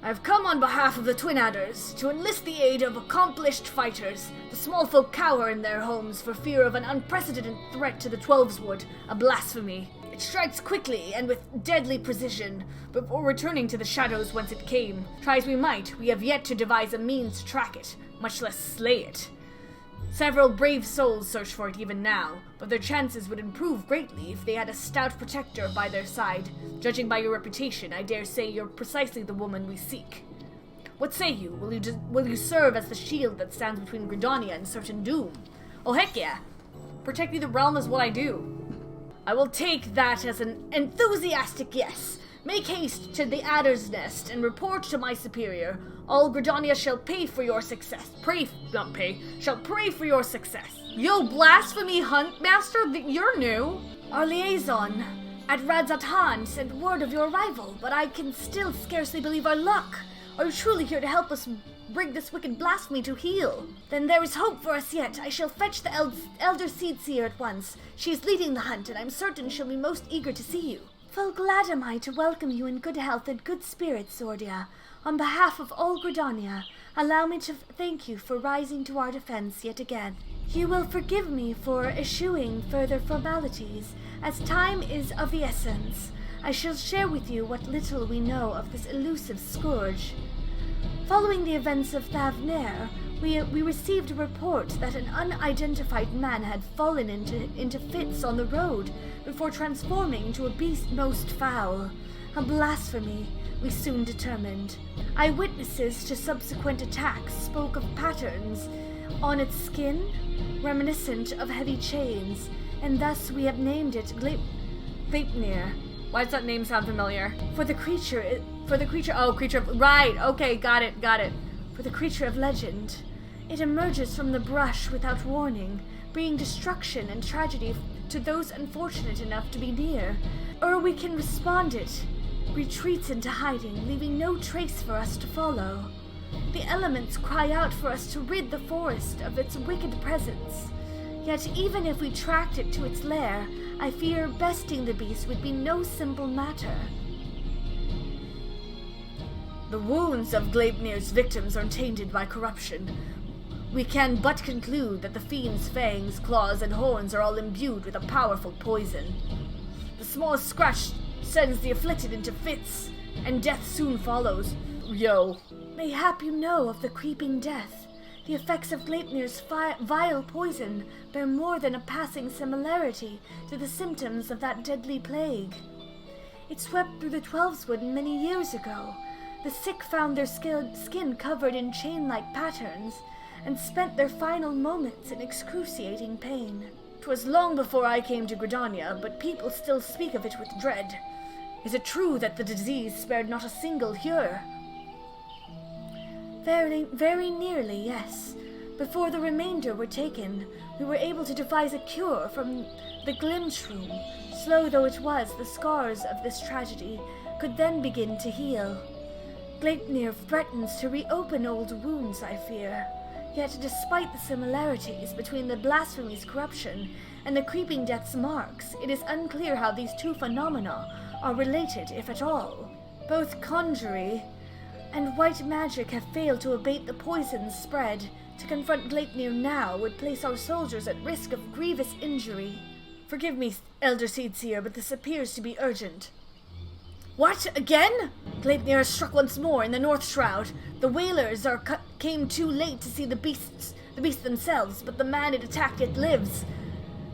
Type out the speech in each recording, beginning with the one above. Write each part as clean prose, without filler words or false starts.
I've come on behalf of the Twin Adders to enlist the aid of accomplished fighters. The small folk cower in their homes for fear of an unprecedented threat to the Twelveswood, a blasphemy. It strikes quickly and with deadly precision, before returning to the shadows whence it came. Try as we might, we have yet to devise a means to track it, much less slay it. Several brave souls search for it even now, but their chances would improve greatly if they had a stout protector by their side. Judging by your reputation, I dare say you're precisely the woman we seek. What say you? Will you serve as the shield that stands between Gridonia and certain doom? Oh heck yeah! Protecting the realm is what I do. I will take that as an enthusiastic yes. Make haste to the Adder's Nest and report to my superior. All Gridonia shall pay for your success. Shall pray for your success. Yo, blasphemy hunt master, you're new. Our liaison at Radzatan sent word of your arrival, but I can still scarcely believe our luck. Are you truly here to help us bring this wicked blasphemy to heel? Then there is hope for us yet. I shall fetch the Elder Seedseer at once. She is leading the hunt, and I'm certain she'll be most eager to see you. Full glad am I to welcome you in good health and good spirits, Zordia. On behalf of all Gridonia, allow me to thank you for rising to our defense yet again. You will forgive me for eschewing further formalities, as time is of the essence. I shall share with you what little we know of this elusive scourge. Following the events of Thavner, we received a report that an unidentified man had fallen into fits on the road before transforming into a beast most foul. A blasphemy, we soon determined. Eyewitnesses to subsequent attacks spoke of patterns on its skin reminiscent of heavy chains, and thus we have named it Gleipnir. Why does that name sound familiar? For the creature right, okay, got it. For the creature of legend. It emerges from the brush without warning, bringing destruction and tragedy to those unfortunate enough to be near. Or we can respond it, retreats into hiding, leaving no trace for us to follow. The elements cry out for us to rid the forest of its wicked presence. Yet even if we tracked it to its lair, I fear besting the beast would be no simple matter. The wounds of Gleipnir's victims are tainted by corruption. We can but conclude that the fiend's fangs, claws, and horns are all imbued with a powerful poison. The smallest scratch sends the afflicted into fits, and death soon follows. Yo. Mayhap you know of the creeping death. The effects of Gleipnir's vile poison bear more than a passing similarity to the symptoms of that deadly plague. It swept through the Twelveswood many years ago. The sick found their skin covered in chain-like patterns, and spent their final moments in excruciating pain. 'Twas long before I came to Gridonia, but people still speak of it with dread. Is it true that the disease spared not a single Hyur? Very nearly, yes. Before the remainder were taken, we were able to devise a cure from the Glimshroom. Slow though it was, the scars of this tragedy could then begin to heal. Gleipnir threatens to reopen old wounds, I fear. Yet despite the similarities between the blasphemy's corruption and the creeping death's marks, it is unclear how these two phenomena are related, if at all. Both conjury and white magic have failed to abate the poison's spread. To confront Gleipnir now would place our soldiers at risk of grievous injury. Forgive me, Elder Seedseer, but this appears to be urgent. What? Again? Gleipnir has struck once more in the North Shroud. The Whalers came too late to see the beasts themselves, but the man it attacked yet lives.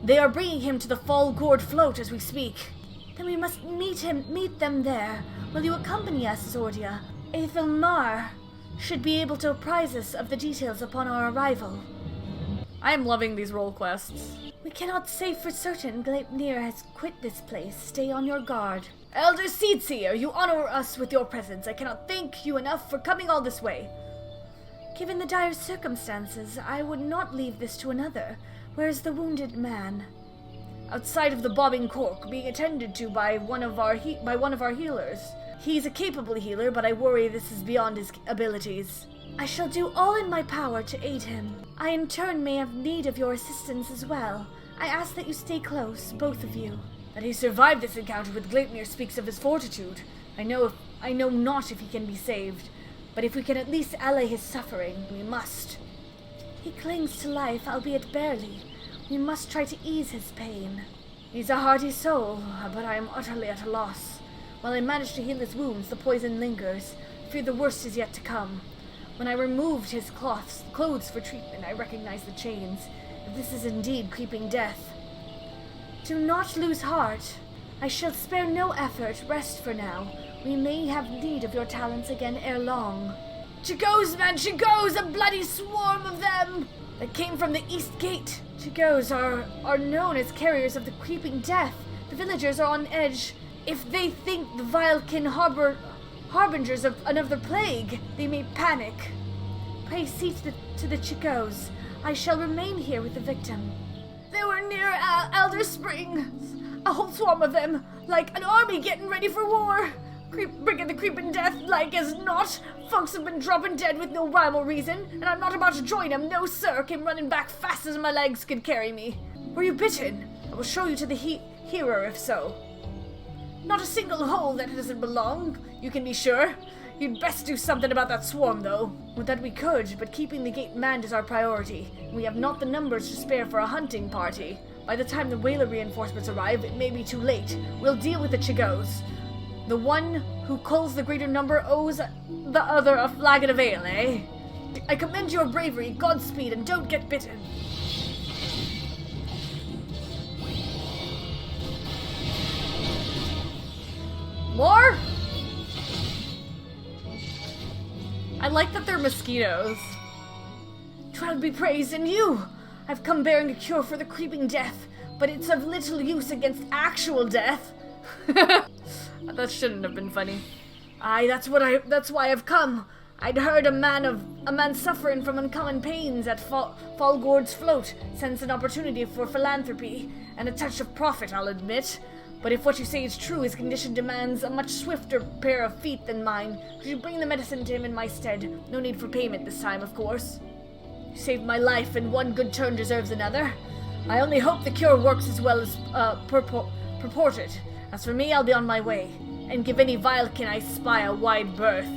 They are bringing him to the Fall Gourd float as we speak. Then we must meet them there. Will you accompany us, Zordia? Aethelmar should be able to apprise us of the details upon our arrival. I am loving these role quests. We cannot say for certain Gleipnir has quit this place. Stay on your guard. Elder Seedseer, you honor us with your presence. I cannot thank you enough for coming all this way. Given the dire circumstances, I would not leave this to another. Where is the wounded man? Outside of the bobbing cork, being attended to by one of our healers. He's a capable healer, but I worry this is beyond his abilities. I shall do all in my power to aid him. I in turn may have need of your assistance as well. I ask that you stay close, both of you. That he survived this encounter with Gleipnir speaks of his fortitude. I know not if he can be saved. but if we can at least allay his suffering, we must. He clings to life, albeit barely. We must try to ease his pain. He's a hardy soul, but I am utterly at a loss. While I manage to heal his wounds, the poison lingers. I fear the worst is yet to come. When I removed his clothes for treatment, I recognized the chains. If this is indeed creeping death. Do not lose heart. I shall spare no effort. Rest for now. We may have need of your talents again ere long. Chigos, man, Chigos! A bloody swarm of them! That came from the east gate. Chigos are known as carriers of the creeping death. The villagers are on edge. If they think the Vilekin harbingers of another plague, they may panic. Pray see to the Chigos. I shall remain here with the victim. They were near Elder Springs. A whole swarm of them, like an army getting ready for war. Bringing the creeping death like as not. Folks have been dropping dead with no rhyme or reason, and I'm not about to join them, no sir. Came running back fast as my legs could carry me. Were you bitten? I will show you to the hearer if so. Not a single hole that doesn't belong, you can be sure. You'd best do something about that swarm, though. Would that we could, but keeping the gate manned is our priority. We have not the numbers to spare for a hunting party. By the time the whaler reinforcements arrive, it may be too late. We'll deal with the Chigos. The one who culls the greater number owes the other a flagon of ale, eh? I commend your bravery, Godspeed, and don't get bitten. More? I like that they're mosquitoes. God be praised, and you! I've come bearing a cure for the creeping death, but it's of little use against actual death. That shouldn't have been funny. Aye, that's why I've come. I'd heard a man suffering from uncommon pains at Falgord's float sensed an opportunity for philanthropy, and a touch of profit, I'll admit. But if what you say is true, his condition demands a much swifter pair of feet than mine. Could you bring the medicine to him in my stead? No need for payment this time, of course. You saved my life, and one good turn deserves another. I only hope the cure works as well as purported. As for me, I'll be on my way, and give any Vilekin I spy a wide berth.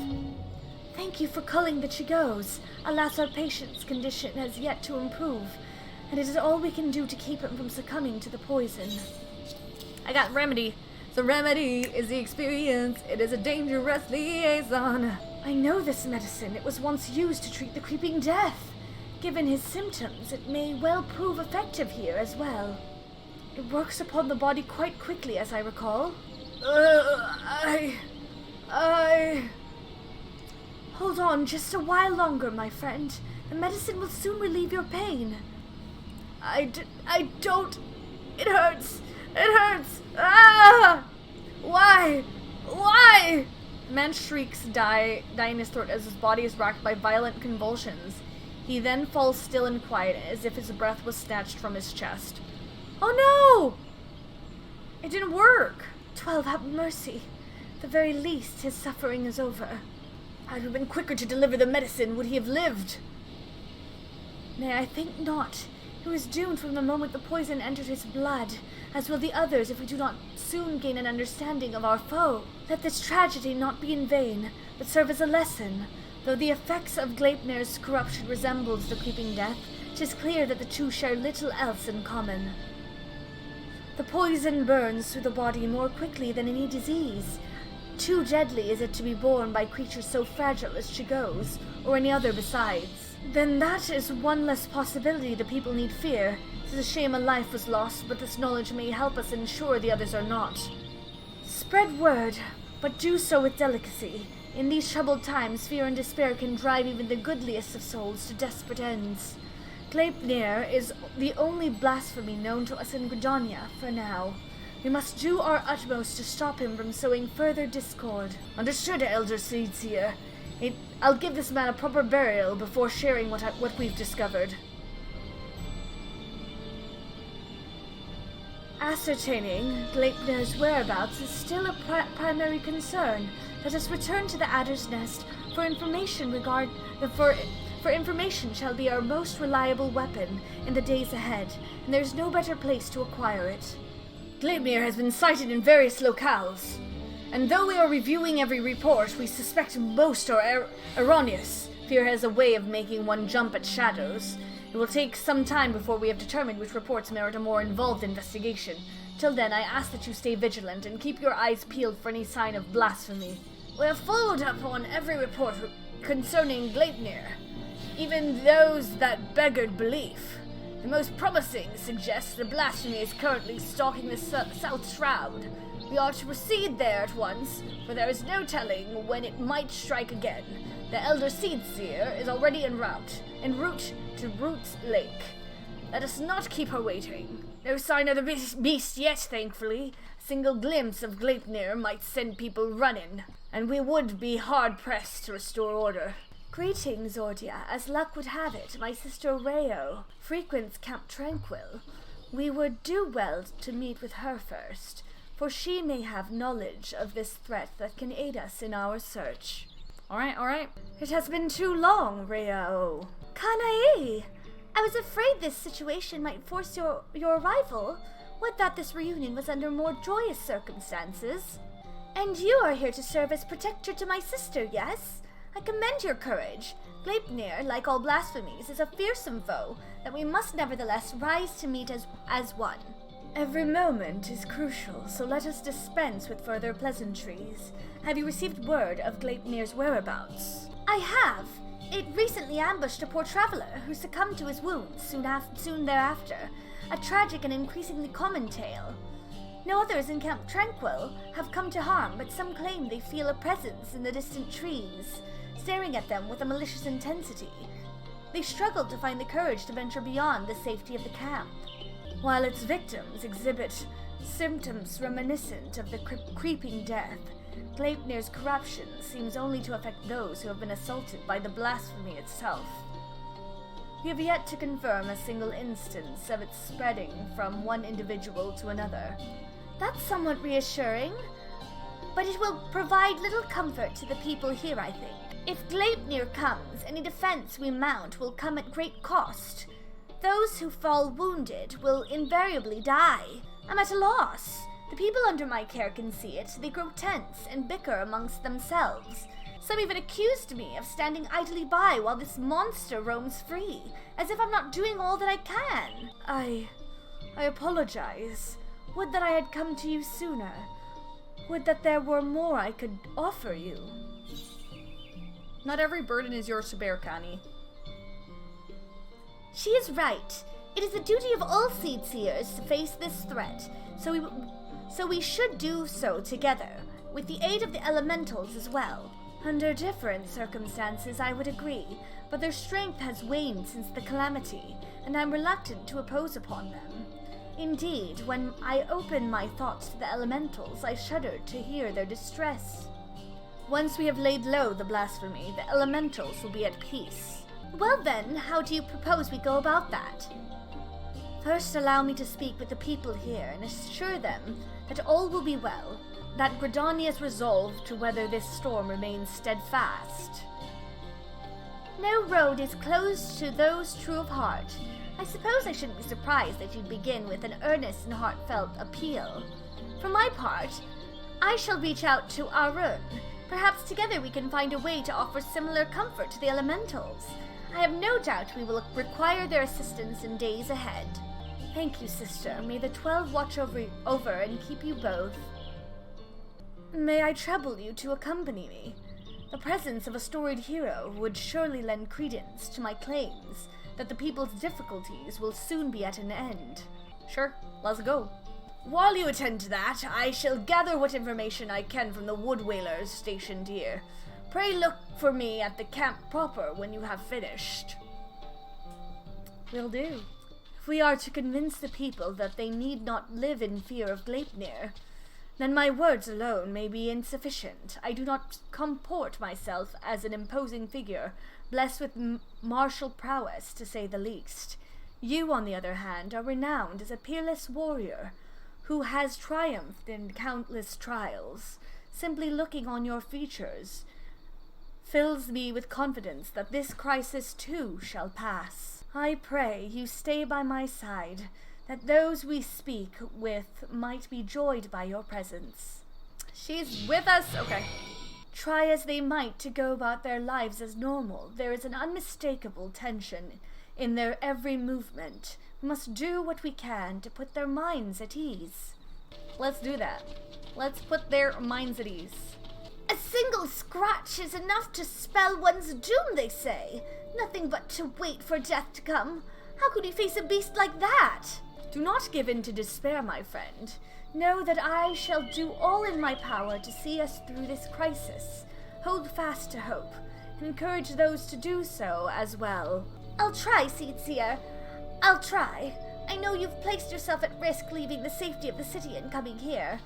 Thank you for culling the Chigos. Alas, our patient's condition has yet to improve, and it is all we can do to keep him from succumbing to the poison. I got remedy. The remedy is the experience. It is a dangerous liaison. I know this medicine. It was once used to treat the creeping death. Given his symptoms, it may well prove effective here as well. It works upon the body quite quickly, as I recall. Hold on just a while longer, my friend. The medicine will soon relieve your pain. I don't... It hurts. It hurts! Ah! Why? Why? The man shrieks, dying in his throat as his body is racked by violent convulsions. He then falls still and quiet, as if his breath was snatched from his chest. Oh no! It didn't work! 12, have mercy. At the very least, his suffering is over. Had we been quicker to deliver the medicine, would he have lived? Nay, I think not. He was doomed from the moment the poison entered his blood, as will the others if we do not soon gain an understanding of our foe. Let this tragedy not be in vain, but serve as a lesson. Though the effects of Gleipnir's corruption resembles the creeping death, 'tis clear that the two share little else in common. The poison burns through the body more quickly than any disease. Too deadly is it to be borne by creatures so fragile as Chigos, or any other besides. Then that is one less possibility the people need fear. It's a shame a life was lost, but this knowledge may help us ensure the others are not. Spread word, but do so with delicacy. In these troubled times, fear and despair can drive even the goodliest of souls to desperate ends. Gleipnir is the only blasphemy known to us in Gridania, for now. We must do our utmost to stop him from sowing further discord. Understood, Elder Seedseer. I'll give this man a proper burial before sharing what we've discovered. Ascertaining Gleipnir's whereabouts is still a primary concern. Let us return to the Adder's Nest for information for information shall be our most reliable weapon in the days ahead, and there's no better place to acquire it. Gleipnir has been sighted in various locales. And though we are reviewing every report, we suspect most are erroneous. Fear has a way of making one jump at shadows. It will take some time before we have determined which reports merit a more involved investigation. Till then, I ask that you stay vigilant and keep your eyes peeled for any sign of blasphemy. We have followed up on every report concerning Gleipnir, even those that beggared belief. The most promising suggests the blasphemy is currently stalking the South Shroud. We are to proceed there at once, for there is no telling when it might strike again. The Elder Seedseer is already en route to Roots Lake. Let us not keep her waiting. No sign of the beast yet, thankfully. A single glimpse of Gleipnir might send people running, and we would be hard-pressed to restore order. Greetings, Zordia. As luck would have it, my sister Rayo frequents Camp Tranquil. We would do well to meet with her first, for she may have knowledge of this threat that can aid us in our search. All right. It has been too long, Rayo. Kanae! I was afraid this situation might force your arrival. Would that this reunion was under more joyous circumstances. And you are here to serve as protector to my sister, yes? I commend your courage. Gleipnir, like all blasphemies, is a fearsome foe that we must nevertheless rise to meet as one. Every moment is crucial, so let us dispense with further pleasantries. Have you received word of Gleipnir's whereabouts? I have. It recently ambushed a poor traveler who succumbed to his wounds soon thereafter. A tragic and increasingly common tale. No others in Camp Tranquil have come to harm, but some claim they feel a presence in the distant trees, staring at them with a malicious intensity. They struggled to find the courage to venture beyond the safety of the camp. While its victims exhibit symptoms reminiscent of the creeping death, Gleipnir's corruption seems only to affect those who have been assaulted by the blasphemy itself. We have yet to confirm a single instance of its spreading from one individual to another. That's somewhat reassuring, but it will provide little comfort to the people here, I think. If Gleipnir comes, any defense we mount will come at great cost. Those who fall wounded will invariably die. I'm at a loss. The people under my care can see it. They grow tense and bicker amongst themselves. Some even accused me of standing idly by while this monster roams free, as if I'm not doing all that I can. I apologize. Would that I had come to you sooner. Would that there were more I could offer you. Not every burden is yours to bear, Connie. She is right. It is the duty of all seed seers to face this threat, so we should do so together, with the aid of the elementals as well. Under different circumstances, I would agree, but their strength has waned since the calamity, and I'm reluctant to oppose upon them. Indeed, when I open my thoughts to the elementals, I shudder to hear their distress. Once we have laid low the blasphemy, the elementals will be at peace. Well then, how do you propose we go about that? First, allow me to speak with the people here and assure them that all will be well, that Gridania's resolve to weather this storm remains steadfast. No road is closed to those true of heart. I suppose I shouldn't be surprised that you'd begin with an earnest and heartfelt appeal. For my part, I shall reach out to Arun. Perhaps together we can find a way to offer similar comfort to the elementals. I have no doubt we will require their assistance in days ahead. Thank you, sister. May the 12 watch over and keep you both. May I trouble you to accompany me? The presence of a storied hero would surely lend credence to my claims that the people's difficulties will soon be at an end. Sure, let's go. While you attend to that, I shall gather what information I can from the wood whalers stationed here. Pray look for me at the camp proper when you have finished. Will do. If we are to convince the people that they need not live in fear of Gleipnir, then my words alone may be insufficient. I do not comport myself as an imposing figure, blessed with martial prowess, to say the least. You, on the other hand, are renowned as a peerless warrior, who has triumphed in countless trials. Simply looking on your features fills me with confidence that this crisis too shall pass. I pray you stay by my side, that those we speak with might be joyed by your presence. She's with us? Okay. Try as they might to go about their lives as normal, there is an unmistakable tension in their every movement. We must do what we can to put their minds at ease. Let's do that. Let's put their minds at ease. A single scratch is enough to spell one's doom, they say. Nothing but to wait for death to come. How could we face a beast like that? Do not give in to despair, my friend. Know that I shall do all in my power to see us through this crisis. Hold fast to hope, and encourage those to do so as well. I'll try, Seedseer. I'll try. I know you've placed yourself at risk leaving the safety of the city and coming here,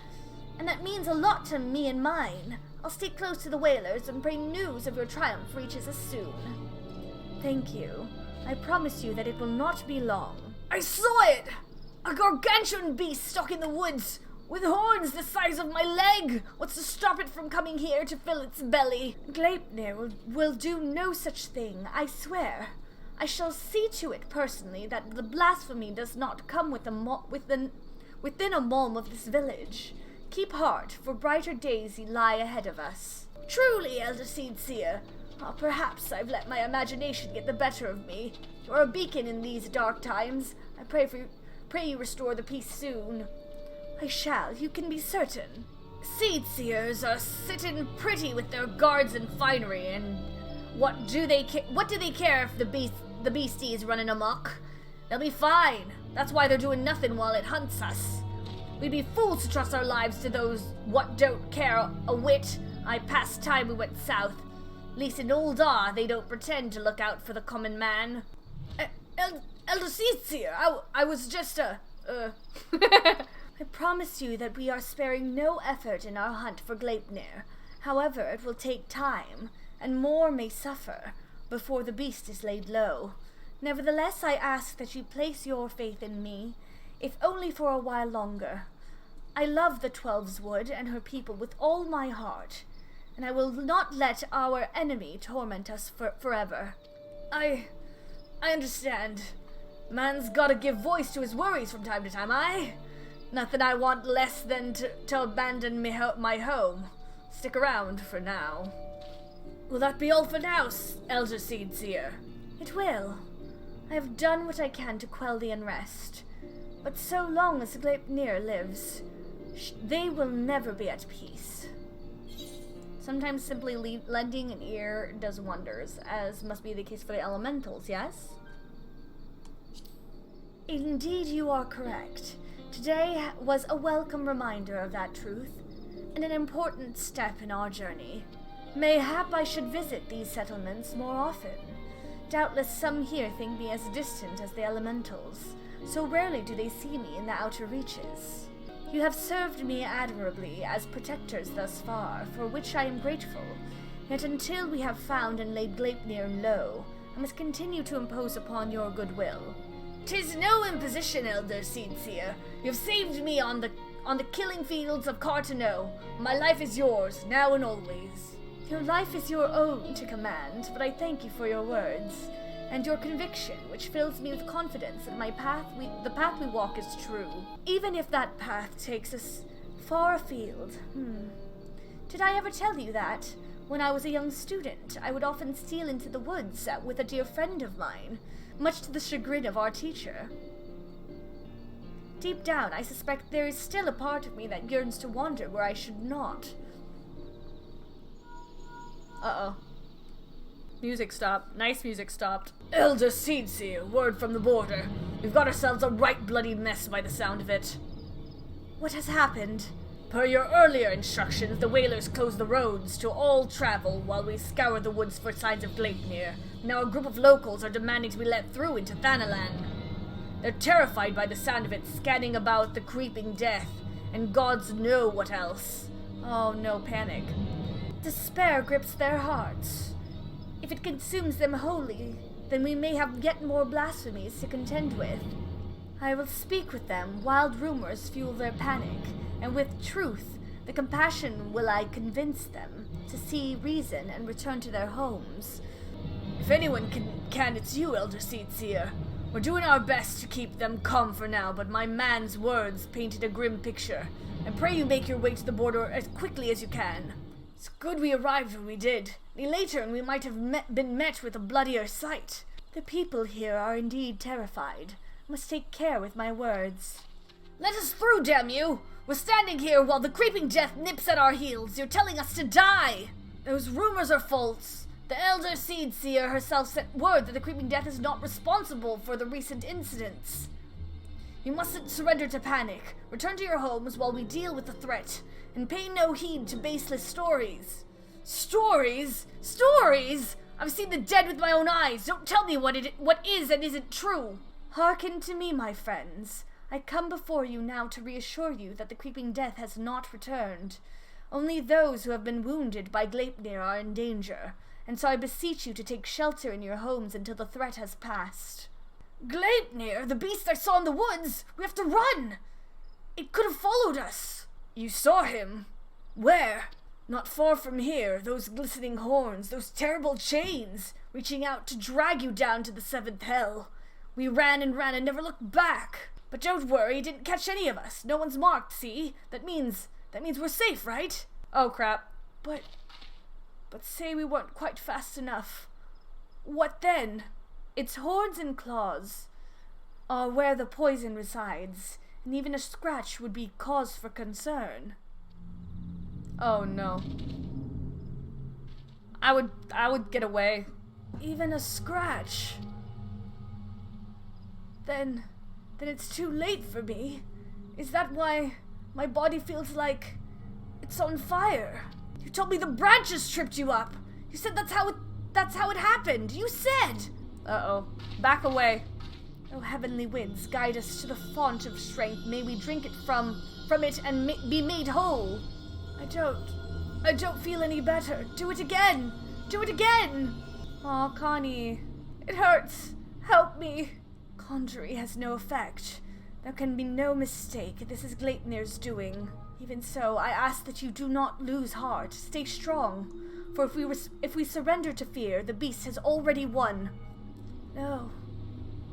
and that means a lot to me and mine. I'll stay close to the whalers and pray news of your triumph reaches us soon. Thank you. I promise you that it will not be long. I saw it! A gargantuan beast stuck in the woods, with horns the size of my leg. What's to stop it from coming here to fill its belly? Gleipnir will do no such thing, I swear. I shall see to it personally that the blasphemy does not come within a mome of this village. Keep heart, for brighter days lie ahead of us. Truly, Elder Seedseer. Perhaps I've let my imagination get the better of me. You're a beacon in these dark times. I pray you restore the peace soon. I shall, you can be certain. Seedseers are sitting pretty with their guards and finery, and what do they care if the beastie running amok? They'll be fine. That's why they're doing nothing while it hunts us. We'd be fools to trust our lives to those what don't care a whit. I passed time we went south. Least in Old Daw, they don't pretend to look out for the common man. Elder Seedseer, I was just I promise you that we are sparing no effort in our hunt for Gleipnir. However, it will take time, and more may suffer, before the beast is laid low. Nevertheless, I ask that you place your faith in me, if only for a while longer. I love the Twelves Wood and her people with all my heart, and I will not let our enemy torment us forever. I understand. Man's gotta give voice to his worries from time to time, aye? Nothing I want less than to abandon my home. Stick around for now. Will that be all for now, Elder Seedseer? It will. I have done what I can to quell the unrest, but so long as Gleipnir lives, they will never be at peace. Sometimes simply lending an ear does wonders, as must be the case for the elementals, yes? Indeed, you are correct. Today was a welcome reminder of that truth, and an important step in our journey. Mayhap I should visit these settlements more often. Doubtless some here think me as distant as the elementals, so rarely do they see me in the outer reaches. You have served me admirably as protectors thus far, for which I am grateful. Yet until we have found and laid Gleipnir low, I must continue to impose upon your goodwill. 'Tis no imposition, Elder Seedseer. You've saved me on the killing fields of Carteneau. My life is yours, now and always. Your life is your own to command, but I thank you for your words, and your conviction, which fills me with confidence that the path we walk is true, even if that path takes us far afield. Did I ever tell you that, when I was a young student, I would often steal into the woods with a dear friend of mine, much to the chagrin of our teacher? Deep down, I suspect there is still a part of me that yearns to wander where I should not. Uh-oh. Music stopped. Nice music stopped. Elder Seedseer, word from the border. We've got ourselves a right bloody mess by the sound of it. What has happened? Per your earlier instructions, the whalers closed the roads to all travel while we scour the woods for signs of Gleipnir. Now a group of locals are demanding to be let through into Thanalan. They're terrified by the sound of it, scanning about the creeping death, and gods know what else. Oh no, panic. Despair grips their hearts. If it consumes them wholly, then we may have yet more blasphemies to contend with. I will speak with them, wild rumors fuel their panic, and with truth, the compassion will I convince them to see reason and return to their homes. If anyone can, it's you, Elder Seedseer. We're doing our best to keep them calm for now, but my man's words painted a grim picture. and pray you make your way to the border as quickly as you can. It's good we arrived when we did. Any later and we might have been met with a bloodier sight. The people here are indeed terrified. I must take care with my words. Let us through, damn you! We're standing here while the creeping death nips at our heels. You're telling us to die! Those rumors are false. The Elder Seed Seer herself sent word that the creeping death is not responsible for the recent incidents. You mustn't surrender to panic. Return to your homes while we deal with the threat, and pay no heed to baseless stories. Stories? Stories? I've seen the dead with my own eyes. Don't tell me what is and isn't true. Hearken to me, my friends. I come before you now to reassure you that the creeping death has not returned. Only those who have been wounded by Gleipnir are in danger, and so I beseech you to take shelter in your homes until the threat has passed. Gleipnir, the beast I saw in the woods! We have to run! It could have followed us! You saw him? Where? Not far from here, those glistening horns, those terrible chains, reaching out to drag you down to the seventh hell. We ran and never looked back. But don't worry, it didn't catch any of us. No one's marked, see? That means we're safe, right? Oh crap. But say we weren't quite fast enough. What then? Its horns and claws are where the poison resides, and even a scratch would be cause for concern. Oh no. I would get away. Even a scratch? Then it's too late for me. Is that why my body feels like it's on fire? You told me the branches tripped you up. You said that's how it happened. You said. Uh-oh. Back away. O heavenly winds, guide us to the font of strength. May we drink it from it and be made whole. I don't feel any better. Do it again. Do it again. Aw, Connie. It hurts. Help me. Conjury has no effect. There can be no mistake. This is Gleipnir's doing. Even so, I ask that you do not lose heart. Stay strong. For if we surrender to fear, the beast has already won. No,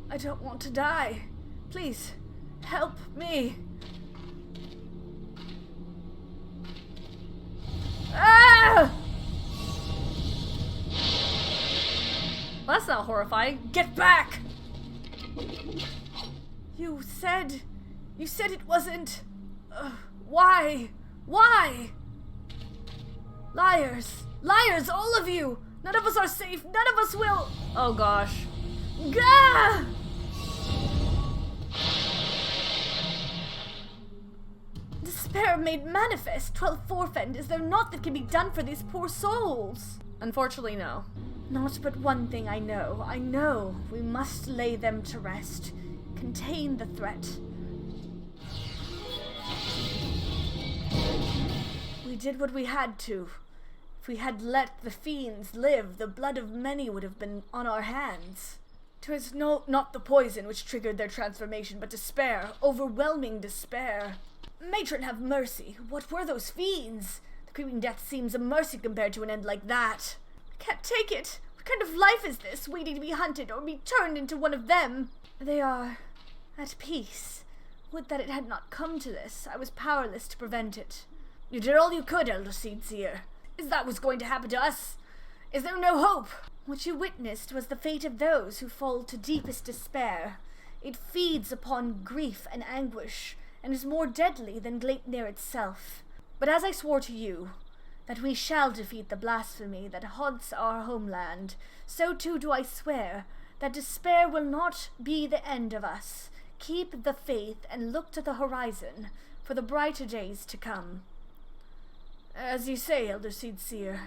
I don't want to die. Please, help me. Ah! Well, that's not horrifying. Get back! You said it wasn't... Why? Why? Liars! Liars, all of you! None of us are safe. None of us will... Oh gosh. Gah! Despair made manifest. 12 forefend. Is there naught that can be done for these poor souls? Unfortunately, no. Not but one thing I know. I know we must lay them to rest. Contain the threat. We did what we had to. If we had let the fiends live, the blood of many would have been on our hands. 'Twas not the poison which triggered their transformation, but despair, overwhelming despair. Matron, have mercy. What were those fiends? The creeping death seems a mercy compared to an end like that. I can't take it. What kind of life is this, waiting to be hunted or be turned into one of them? They are at peace. Would that it had not come to this. I was powerless to prevent it. You did all you could, Elder Seed Seer. Is that what's going to happen to us? Is there no hope? What you witnessed was the fate of those who fall to deepest despair. It feeds upon grief and anguish, and is more deadly than Gleipnir itself. But as I swore to you, that we shall defeat the blasphemy that haunts our homeland, so too do I swear that despair will not be the end of us. Keep the faith and look to the horizon for the brighter days to come. As you say, Elder Seed Seer,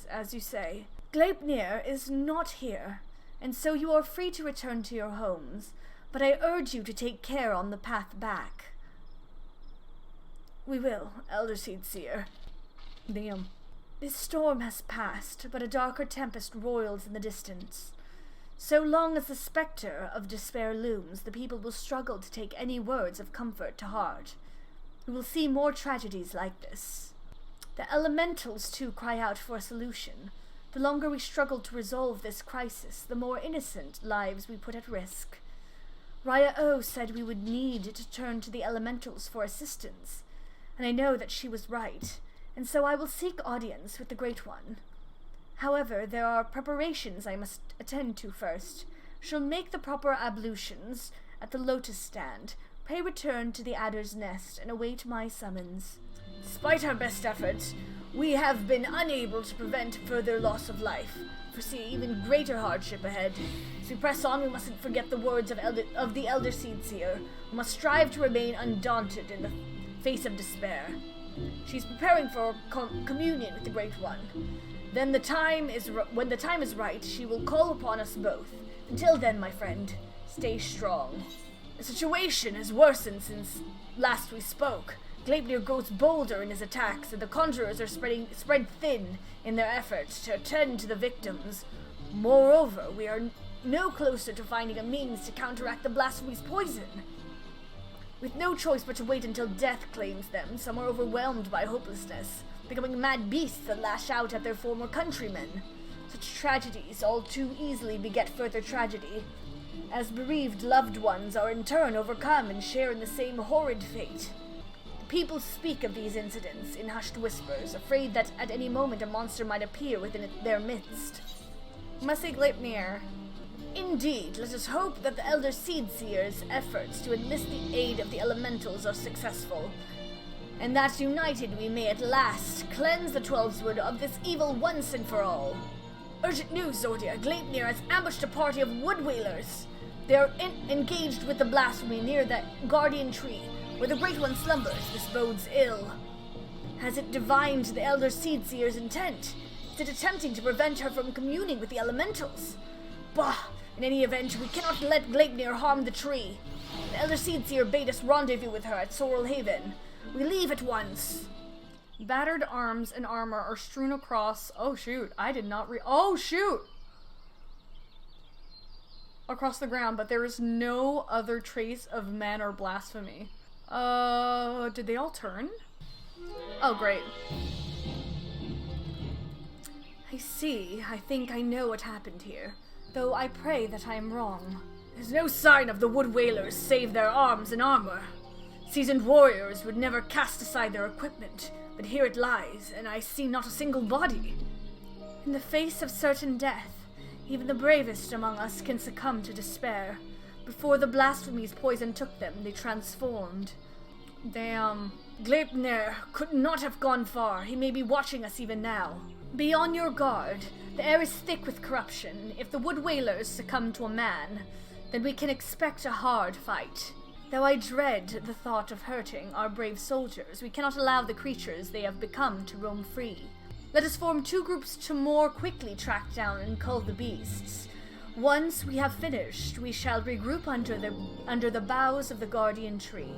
as you say. Gleipnir is not here, and so you are free to return to your homes, but I urge you to take care on the path back. We will, Elder Seed Seer. Damn. This storm has passed, but a darker tempest roils in the distance. So long as the spectre of despair looms, the people will struggle to take any words of comfort to heart. We will see more tragedies like this. The elementals, too, cry out for a solution. The longer we struggle to resolve this crisis, the more innocent lives we put at risk. Raya O said we would need to turn to the elementals for assistance, and I know that she was right, and so I will seek audience with the Great One. However, there are preparations I must attend to first. Shall make the proper ablutions at the lotus stand. Pray return to the adder's nest and await my summons. Despite our best efforts, we have been unable to prevent further loss of life. Foresee even greater hardship ahead. As we press on, we mustn't forget the words of the Elder Seedseer. We must strive to remain undaunted in the face of despair. She's preparing for communion with the Great One. Then when the time is right, she will call upon us both. Until then, my friend, stay strong. The situation has worsened since last we spoke. Gleipnir grows bolder in his attacks, and the conjurers are spread thin in their efforts to attend to the victims. Moreover, we are no closer to finding a means to counteract the blasphemy's poison. With no choice but to wait until death claims them, some are overwhelmed by hopelessness, becoming mad beasts that lash out at their former countrymen. Such tragedies all too easily beget further tragedy, as bereaved loved ones are in turn overcome and share in the same horrid fate. The people speak of these incidents in hushed whispers, afraid that at any moment a monster might appear within their midst. Must say Gleipnir. Indeed, let us hope that the Elder Seedseer's efforts to enlist the aid of the elementals are successful, and that united we may at last cleanse the Twelveswood of this evil once and for all. Urgent news, Zordia. Gleipnir has ambushed a party of wood-whalers. They are engaged with the blasphemy near that guardian tree, where the Great One slumbers. This bodes ill. Has it divined the Elder Seedseer's intent? Is it attempting to prevent her from communing with the elementals? Bah! In any event, we cannot let Gleipnir harm the tree. The Elder Seedseer bade us rendezvous with her at Sorrel Haven. We leave at once. Battered arms and armor are strewn across... Oh, shoot. I did not Oh, shoot! Across the ground, but there is no other trace of men or blasphemy. Did they all turn? Oh, great. I see. I think I know what happened here, though I pray that I am wrong. There's no sign of the wood whalers save their arms and armor. Seasoned warriors would never cast aside their equipment, but here it lies, and I see not a single body. In the face of certain death, even the bravest among us can succumb to despair. Before the blasphemy's poison took them, they transformed. Damn. Gleipnir could not have gone far. He may be watching us even now. Be on your guard. The air is thick with corruption. If the wood whalers succumb to a man, then we can expect a hard fight. Though I dread the thought of hurting our brave soldiers, we cannot allow the creatures they have become to roam free. Let us form two groups to more quickly track down and cull the beasts. Once we have finished, we shall regroup under the boughs of the guardian tree.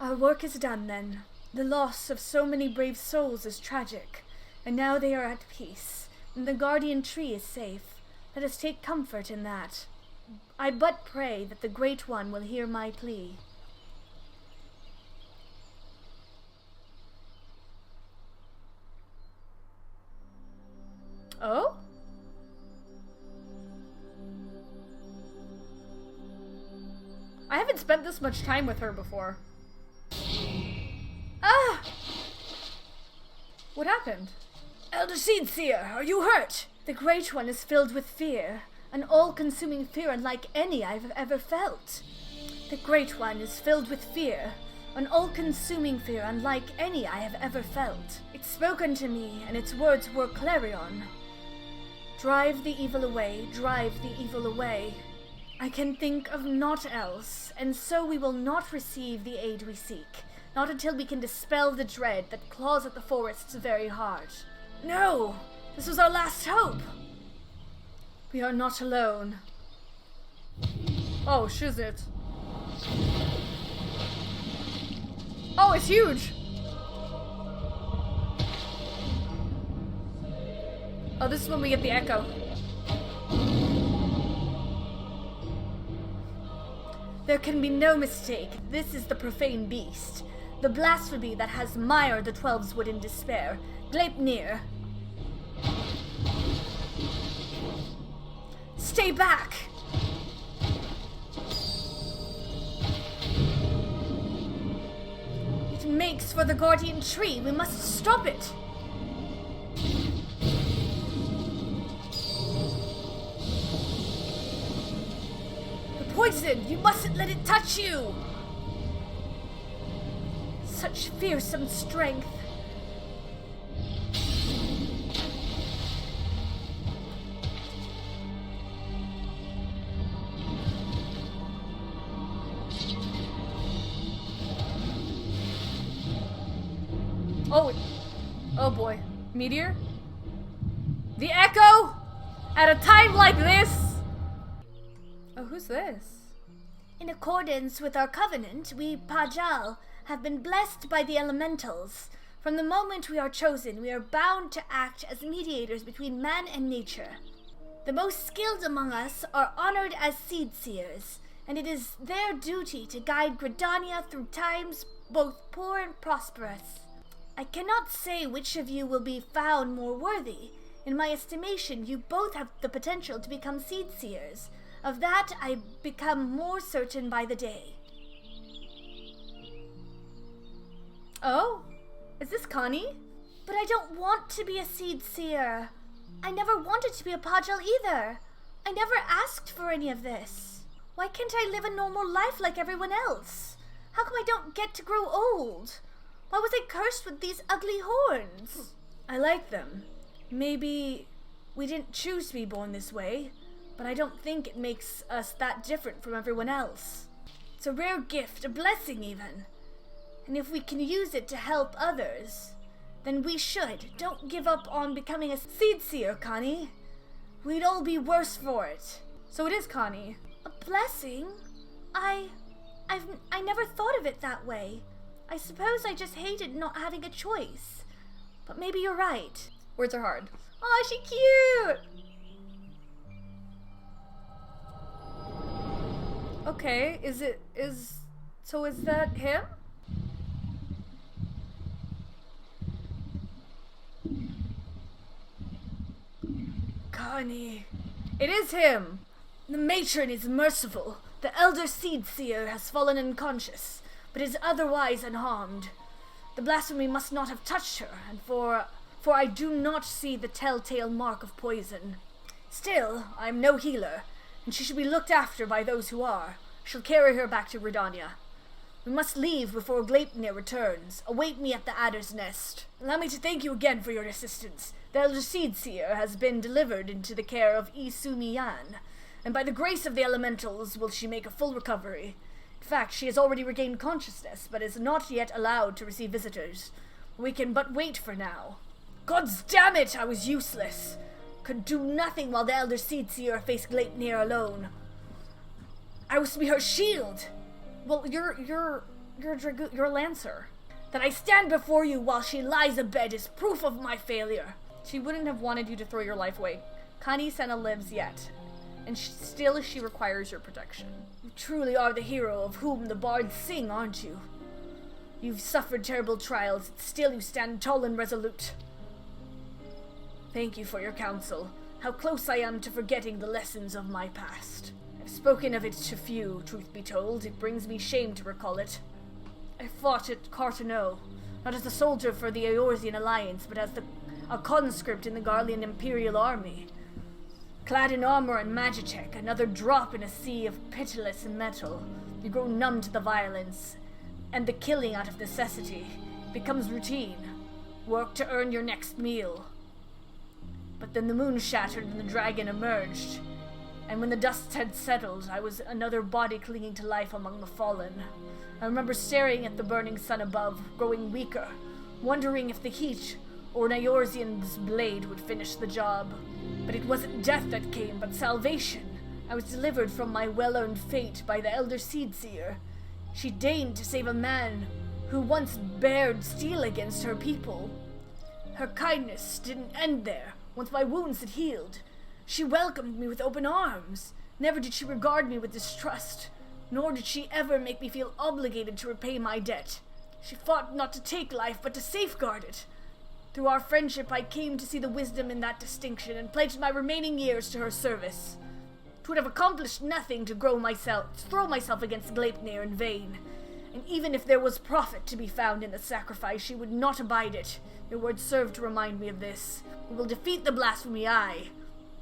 Our work is done, then. The loss of so many brave souls is tragic, and now they are at peace, and the guardian tree is safe. Let us take comfort in that. I but pray that the Great One will hear my plea. Oh? I haven't spent this much time with her before. Ah! What happened? Elder Seedseer, are you hurt? The Great One is filled with fear, an all-consuming fear unlike any I've ever felt. The Great One is filled with fear, an all-consuming fear unlike any I have ever felt. It spoke unto me, and its words were clarion. Drive the evil away, drive the evil away. I can think of naught else, and so we will not receive the aid we seek, not until we can dispel the dread that claws at the forest's very heart. No! This was our last hope! We are not alone. Oh, shizit. Oh, it's huge! Oh, this is when we get the echo. There can be no mistake. This is the profane beast. The blasphemy that has mired the Twelveswood in despair. Gleipnir. Stay back! makes for the guardian tree. We must stop it. The poison! You mustn't let it touch you! Such fearsome strength. Oh boy. Meteor? The Echo? At a time like this? Oh, who's this? In accordance with our covenant, we Pajal have been blessed by the elementals. From the moment we are chosen, we are bound to act as mediators between man and nature. The most skilled among us are honored as seed seers, and it is their duty to guide Gridania through times both poor and prosperous. I cannot say which of you will be found more worthy. In my estimation, you both have the potential to become seed seers. Of that, I become more certain by the day. Oh? Is this Connie? But I don't want to be a seed seer. I never wanted to be a Pajal either. I never asked for any of this. Why can't I live a normal life like everyone else? How come I don't get to grow old? Why was I cursed with these ugly horns? I like them. Maybe we didn't choose to be born this way, but I don't think it makes us that different from everyone else. It's a rare gift, a blessing even. And if we can use it to help others, then we should. Don't give up on becoming a seed seer, Connie. We'd all be worse for it. So it is Connie. A blessing? I never thought of it that way. I suppose I just hated not having a choice. But maybe you're right. Words are hard. Oh, she cute! Okay, so is that him? Connie. It is him! The matron is merciful. The elder seed seer has fallen unconscious, but is otherwise unharmed. The blasphemy must not have touched her, and for I do not see the telltale mark of poison. Still, I am no healer, and she should be looked after by those who are. I shall carry her back to Gridania. We must leave before Gleipnir returns. Await me at the Adder's Nest. Allow me to thank you again for your assistance. The elder seed seer has been delivered into the care of Isumi Yan, and by the grace of the elementals will she make a full recovery. In fact, she has already regained consciousness, but is not yet allowed to receive visitors. We can but wait for now. Gods damn it, I was useless. Could do nothing while the elder seed seer faced Gleipnir alone. I was to be her shield. Well, you're a Lancer. That I stand before you while she lies abed is proof of my failure. She wouldn't have wanted you to throw your life away. Connie Senna lives yet, and still she requires your protection. You truly are the hero of whom the bards sing, aren't you? You've suffered terrible trials, and still you stand tall and resolute. Thank you for your counsel. How close I am to forgetting the lessons of my past. I've spoken of it to few, truth be told. It brings me shame to recall it. I fought at Carteneau, not as a soldier for the Eorzean Alliance, but as a conscript in the Garlean Imperial Army. Clad in armor and magitech, another drop in a sea of pitiless metal, you grow numb to the violence, and the killing out of necessity becomes routine. Work to earn your next meal. But then the moon shattered and the dragon emerged, and when the dust had settled, I was another body clinging to life among the fallen. I remember staring at the burning sun above, growing weaker, wondering if the heat or an Eorzean's blade would finish the job. But it wasn't death that came, but salvation. I was delivered from my well-earned fate by the elder seed seer. She deigned to save a man who once bared steel against her people. Her kindness didn't end there. Once my wounds had healed, she welcomed me with open arms. Never did she regard me with distrust, nor did she ever make me feel obligated to repay my debt. She fought not to take life, but to safeguard it. Through our friendship, I came to see the wisdom in that distinction and pledged my remaining years to her service. It would have accomplished nothing to throw myself against Gleipnir in vain, and even if there was profit to be found in the sacrifice, she would not abide it. Your words serve to remind me of this. We will defeat the blasphemy, aye,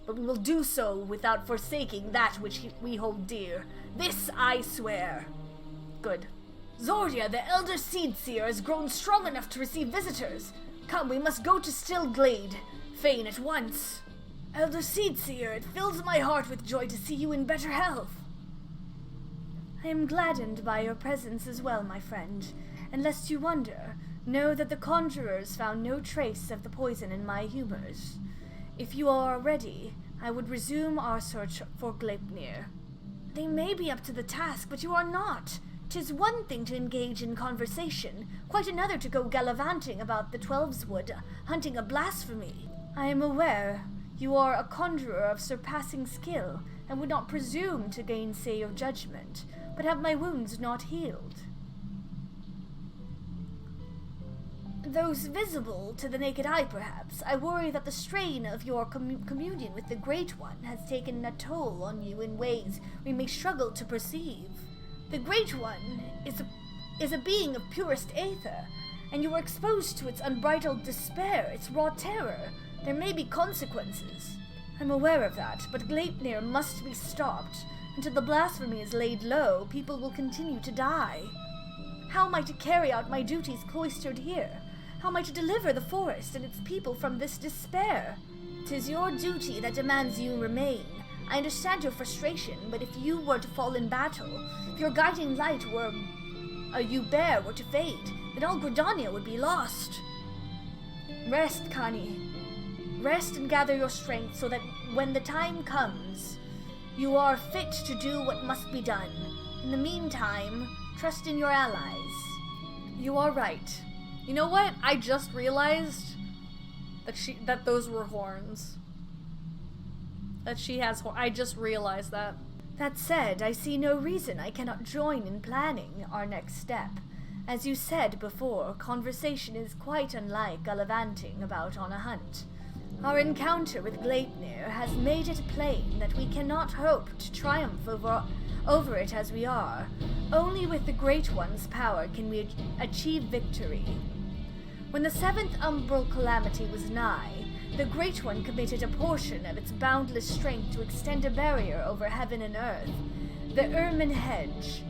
but we will do so without forsaking that which we hold dear. This I swear. Good. Zordia, the Elder Seedseer, has grown strong enough to receive visitors. Come, we must go to Still Glade. Fane at once. Elder Seedseer, it fills my heart with joy to see you in better health. I am gladdened by your presence as well, my friend. And lest you wonder, know that the conjurers found no trace of the poison in my humors. If you are ready, I would resume our search for Gleipnir. They may be up to the task, but you are not. 'Tis one thing to engage in conversation, quite another to go gallivanting about the Twelveswood, hunting a blasphemy. I am aware you are a conjurer of surpassing skill, and would not presume to gainsay your judgment, but have my wounds not healed? Those visible to the naked eye, perhaps. I worry that the strain of your communion with the Great One has taken a toll on you in ways we may struggle to perceive. The Great One is a being of purest aether, and you are exposed to its unbridled despair, its raw terror. There may be consequences. I'm aware of that, but Gleipnir must be stopped. Until the blasphemy is laid low, people will continue to die. How am I to carry out my duties cloistered here? How am I to deliver the forest and its people from this despair? 'Tis your duty that demands you remain. I understand your frustration, but if you were to fall in battle, if your guiding light were to fade, then all Gridania would be lost. Rest, Kani. Rest and gather your strength so that when the time comes, you are fit to do what must be done. In the meantime, trust in your allies. You are right. You know what? I just realized that those were horns. That she has horns. I just realized that. That said, I see no reason I cannot join in planning our next step. As you said before, conversation is quite unlike gallivanting about on a hunt. Our encounter with Gleipnir has made it plain that we cannot hope to triumph over it as we are. Only with the Great One's power can we achieve victory. When the 7th umbral calamity was nigh, the Great One committed a portion of its boundless strength to extend a barrier over heaven and earth, the Ermin Hedge.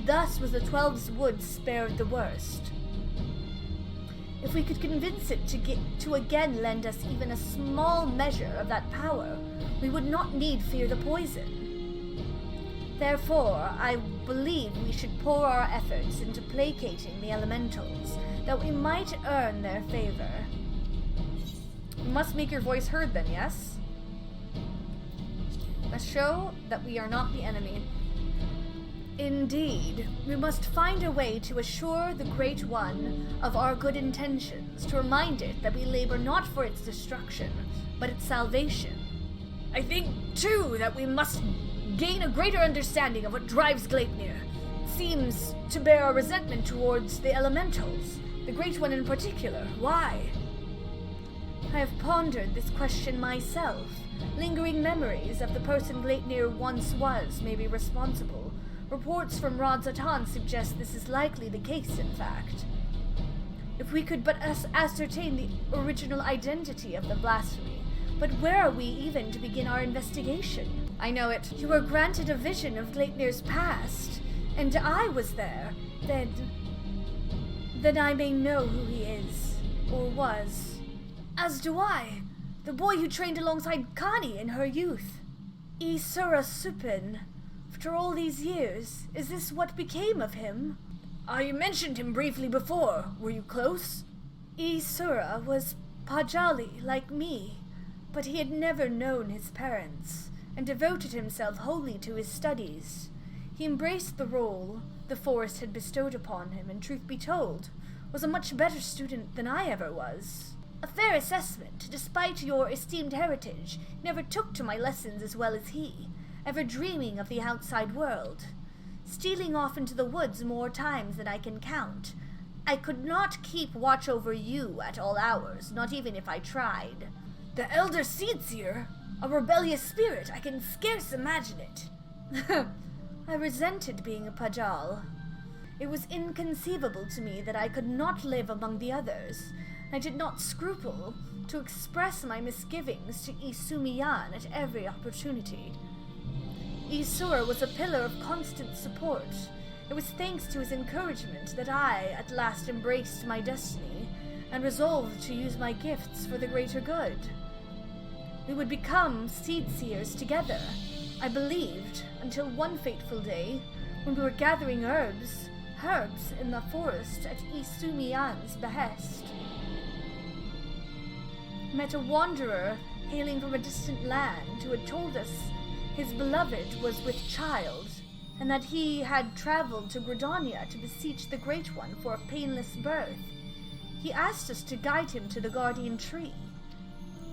Thus was the Twelveswood spared the worst. If we could convince it to again lend us even a small measure of that power, we would not need fear the poison. Therefore, I believe we should pour our efforts into placating the elementals, that we might earn their favor. You must make your voice heard then, yes? Let's show that we are not the enemy. Indeed, we must find a way to assure the Great One of our good intentions, to remind it that we labor not for its destruction, but its salvation. I think, too, that we must gain a greater understanding of what drives Gleipnir. It seems to bear a resentment towards the elementals, the Great One in particular. Why? I have pondered this question myself. Lingering memories of the person Gleipnir once was may be responsible. Reports from Radzatan suggest this is likely the case, in fact. If we could but ascertain the original identity of the blasphemy, but where are we even to begin our investigation? I know it. You were granted a vision of Gleipnir's past, and I was there. Then I may know who he is, or was. As do I, the boy who trained alongside Kani in her youth. Isura Supin. After all these years, is this what became of him? I mentioned him briefly before. Were you close? Isura was Pajali, like me, but he had never known his parents, and devoted himself wholly to his studies. He embraced the role the forest had bestowed upon him, and truth be told, was a much better student than I ever was. A fair assessment. Despite your esteemed heritage, you never took to my lessons as well as he, ever dreaming of the outside world, stealing off into the woods more times than I can count. I could not keep watch over you at all hours, not even if I tried. The Elder Seedseer? A rebellious spirit, I can scarce imagine it. I resented being a Pajal. It was inconceivable to me that I could not live among the others. I did not scruple to express my misgivings to Isumiyan at every opportunity. Isura was a pillar of constant support. It was thanks to his encouragement that I at last embraced my destiny and resolved to use my gifts for the greater good. We would become seed seers together, I believed, until one fateful day, when we were gathering herbs in the forest at Isumiyan's behest. I met a wanderer hailing from a distant land who had told us his beloved was with child, and that he had traveled to Gridania to beseech the Great One for a painless birth. He asked us to guide him to the guardian tree.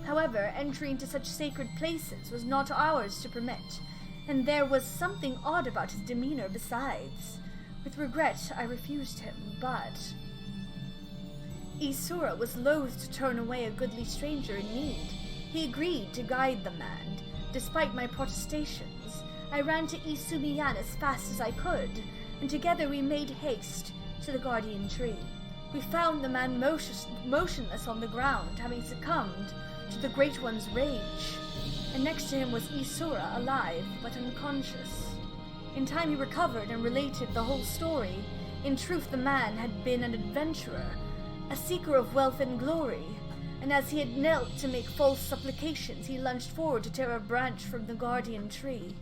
However, entry into such sacred places was not ours to permit, and there was something odd about his demeanor besides. With regret, I refused him, but Isura was loath to turn away a goodly stranger in need. He agreed to guide the man. Despite my protestations, I ran to Isumiyan as fast as I could, and together we made haste to the guardian tree. We found the man motionless on the ground, having succumbed to the Great One's rage, and next to him was Isura, alive but unconscious. In time he recovered and related the whole story. In truth, the man had been an adventurer, a seeker of wealth and glory, and as he had knelt to make false supplications, he lunged forward to tear a branch from the guardian tree.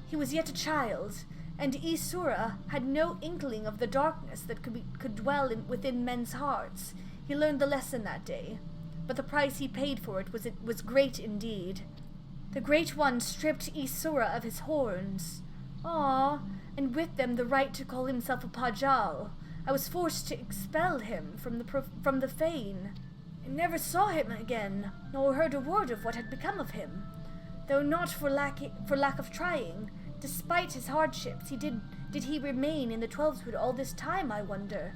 He was yet a child, and Isura had no inkling of the darkness that could dwell within men's hearts. He learned the lesson that day, but the price he paid for it was great indeed. The Great One stripped Isura of his horns, and with them the right to call himself a Pajal. I was forced to expel him from the fane. I never saw him again, nor heard a word of what had become of him, though not for lack of trying. Despite his hardships, did he remain in the Twelveswood all this time, I wonder?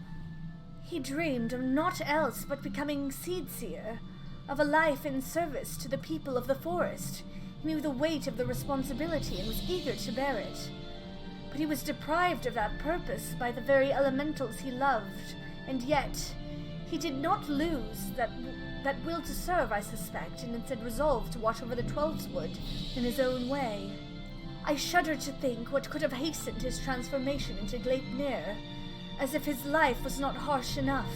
He dreamed of naught else but becoming seed seer, of a life in service to the people of the forest. He knew the weight of the responsibility and was eager to bear it. But he was deprived of that purpose by the very elementals he loved, and yet he did not lose that will to serve, I suspect, and instead resolved to watch over the Twelveswood in his own way. I shudder to think what could have hastened his transformation into Gleipnir, as if his life was not harsh enough.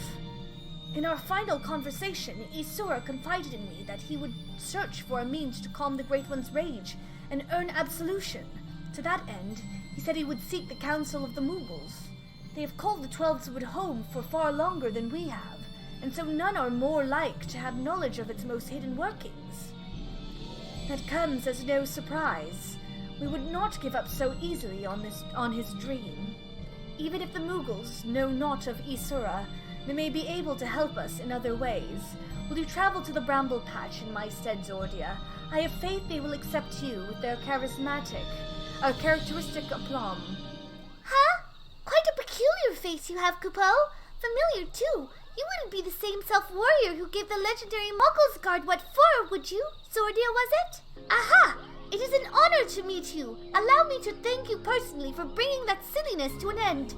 In our final conversation, Isura confided in me that he would search for a means to calm the Great One's rage and earn absolution. To that end, he said he would seek the counsel of the Mughals. They have called the Twelveswood home for far longer than we have, and so none are more like to have knowledge of its most hidden workings. That comes as no surprise. We would not give up so easily on his dream. Even if the Mughals know naught of Isura, they may be able to help us in other ways. Will you travel to the Bramble Patch in my stead, Zordia? I have faith they will accept you with their characteristic aplomb. Huh? Quite a peculiar face you have, Kupo. Familiar, too. You wouldn't be the same self-warrior who gave the legendary Muggles Guard what for, would you? Zordia, was it? Aha! It is an honor to meet you. Allow me to thank you personally for bringing that silliness to an end.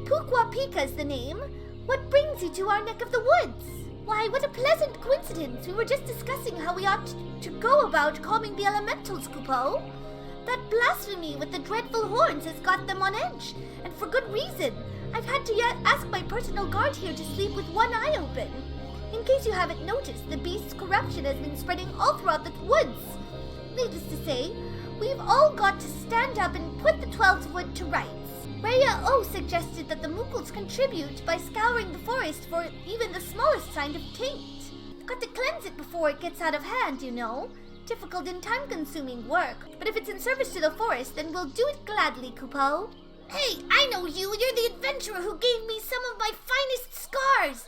Pukwa Pika's the name. What brings you to our neck of the woods? Why, what a pleasant coincidence. We were just discussing how we ought to go about calming the elementals, Kupo. That blasphemy with the dreadful horns has got them on edge, and for good reason. I've had to ask my personal guard here to sleep with one eye open. In case you haven't noticed, the beast's corruption has been spreading all throughout the woods. Needless to say, we've all got to stand up and put the Twelveswood to rights. Raya O suggested that the Mughals contribute by scouring the forest for even the smallest sign of taint. Got to cleanse it before it gets out of hand, you know. Difficult and time-consuming work, but if it's in service to the forest, then we'll do it gladly, Kupo. Hey, I know you! You're the adventurer who gave me some of my finest scars!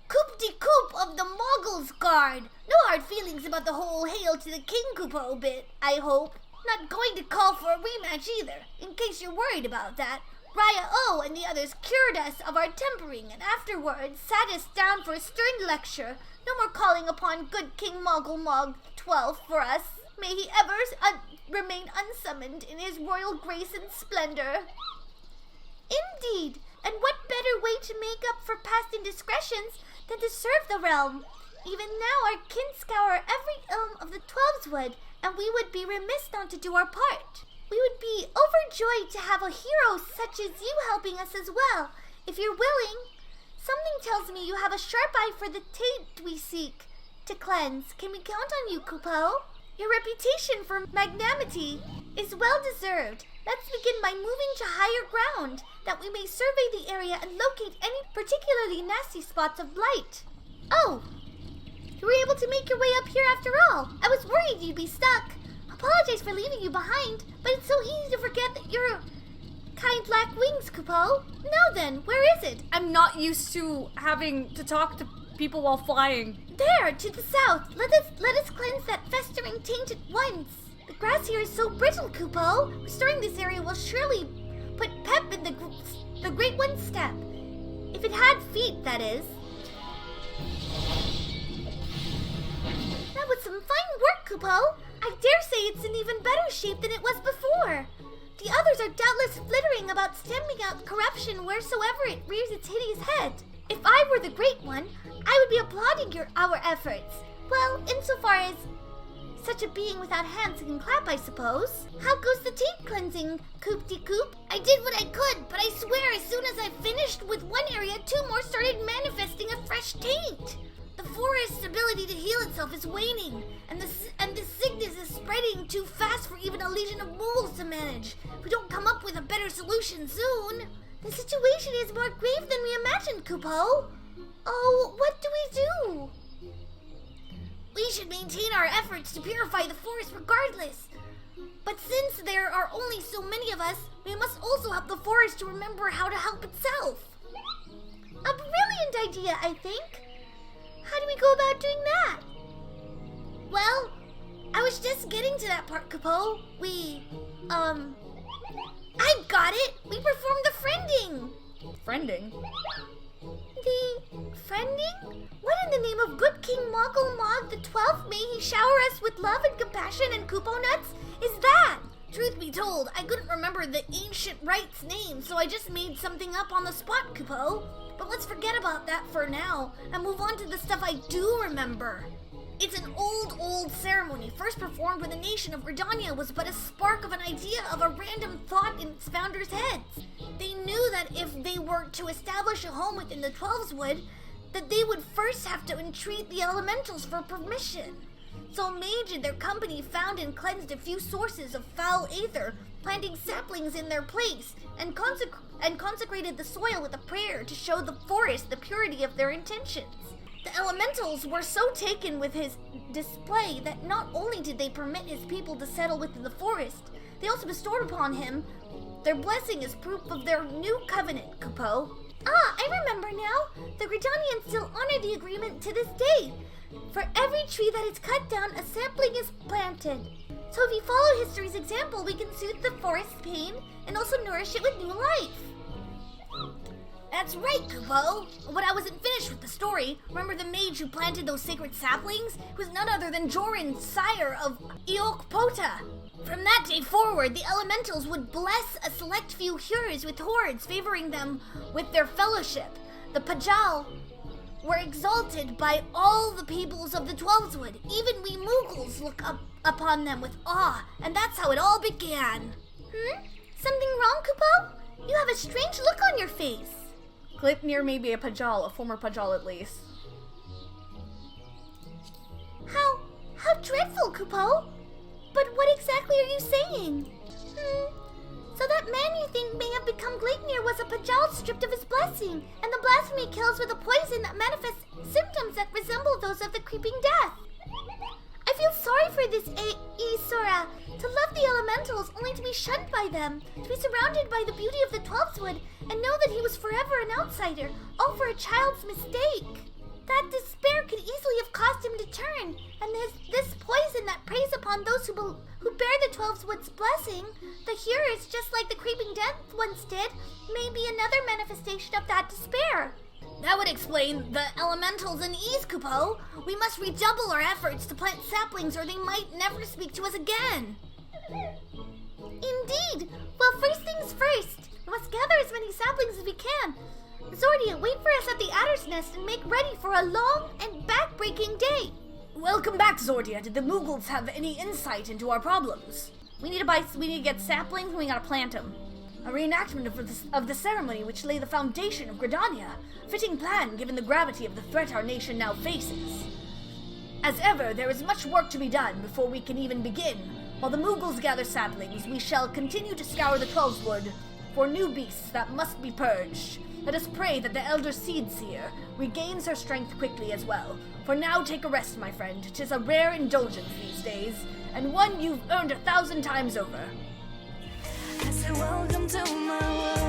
Coop-de-coop of the Muggles Guard! No hard feelings about the whole Hail to the King Kupo bit, I hope. Not going to call for a rematch either, in case you're worried about that. Raya O and the others cured us of our tempering, and afterwards sat us down for a stern lecture. No more calling upon good King Moggle 12 for us. May he ever remain unsummoned in his royal grace and splendor. Indeed, and what better way to make up for past indiscretions than to serve the realm? Even now our kin scour every elm of the Twelveswood, and we would be remiss not to do our part. We would be overjoyed to have a hero such as you helping us as well, if you're willing. Something tells me you have a sharp eye for the taint we seek to cleanse. Can we count on you, Kupo? Your reputation for magnanimity is well deserved. Let's begin by moving to higher ground, that we may survey the area and locate any particularly nasty spots of blight. Oh, you were able to make your way up here after all. I was worried you'd be stuck. Apologize for leaving you behind, but it's so easy to forget that your kind lack wings, Kupo. Now then, where is it? I'm not used to having to talk to people while flying. There, to the south. Let us cleanse that festering taint at once. The grass here is so brittle, Kupo. Restoring this area will surely put pep in the Great One's step. If it had feet, that is. That was some fine work, Kupo. I dare say it's in even better shape than it was before. The others are doubtless flittering about stamping out corruption wheresoever it rears its hideous head. If I were the Great One, I would be applauding our efforts. Well, insofar as such a being without hands can clap, I suppose. How goes the taint cleansing, Coop-de-Coop? I did what I could, but I swear as soon as I finished with one area, 2 more started manifesting a fresh taint. The forest's ability to heal itself is waning, and the sickness is spreading too fast for even a legion of moles to manage. If we don't come up with a better solution soon. The situation is more grave than we imagined, Kupo. Oh, what do we do? We should maintain our efforts to purify the forest regardless. But since there are only so many of us, we must also help the forest to remember how to help itself. A brilliant idea, I think. How do we go about doing that? Well, I was just getting to that part, Kupo. I got it! We performed the friending! Friending? The friending? What in the name of good King Moggle Mog the 12th may he shower us with love and compassion and Kupo nuts is that? Truth be told, I couldn't remember the ancient rites name, so I just made something up on the spot, Kupo. But let's forget about that for now and move on to the stuff I do remember. It's an old ceremony, first performed when the nation of Gridania was but a spark of an idea of a random thought in its founders' heads. They knew that if they were to establish a home within the Twelveswood, that they would first have to entreat the elementals for permission. So a mage and their company found and cleansed a few sources of foul aether, planting saplings in their place, and consecrated the soil with a prayer to show the forest the purity of their intentions. The elementals were so taken with his display that not only did they permit his people to settle within the forest, they also bestowed upon him their blessing as proof of their new covenant, Kupo. Ah, I remember now. The Gridanians still honor the agreement to this day. For every tree that is cut down, a sapling is planted. So if we follow history's example, we can soothe the forest's pain and also nourish it with new life. That's right, Kupo. But I wasn't finished with the story. Remember the mage who planted those sacred saplings? It was none other than Joran, sire of Eokpota. From that day forward, the elementals would bless a select few hearers with hordes, favoring them with their fellowship. The Pajal were exalted by all the peoples of the Twelveswood. Even we Moogles look up upon them with awe, and that's how it all began. Something wrong, Kupo? You have a strange look on your face. Gleipnir may be a Pajal, a former Pajal at least. How dreadful, Kupo! But what exactly are you saying? So that man you think may have become Gleipnir was a Pajal stripped of his blessing, and the blasphemy kills with a poison that manifests symptoms that resemble those of the creeping death. I feel sorry for this Isora, to love the elementals only to be shunned by them, to be surrounded by the beauty of the Twelveswood, and know that he was forever an outsider, all for a child's mistake. That despair could easily have caused him to turn, and this poison that preys upon those who bear the Twelveswood's blessing, the hearers, just like the creeping death once did, may be another manifestation of that despair. That would explain the elementals in Ease, Kupo. We must redouble our efforts to plant saplings or they might never speak to us again. Indeed. Well, first things first. We must gather as many saplings as we can. Zordia, wait for us at the Adder's Nest and make ready for a long and back-breaking day. Welcome back, Zordia. Did the Moogles have any insight into our problems? We need to get saplings and we gotta plant them. A reenactment of the ceremony which lay the foundation of Gridania. Fitting plan given the gravity of the threat our nation now faces. As ever, there is much work to be done before we can even begin. While the Moogles gather saplings, we shall continue to scour the Twelveswood for new beasts that must be purged. Let us pray that the Elder Seedseer regains her strength quickly as well. For now, take a rest, my friend. 'Tis a rare indulgence these days, and one you've earned 1,000 times over. I said, welcome to my world.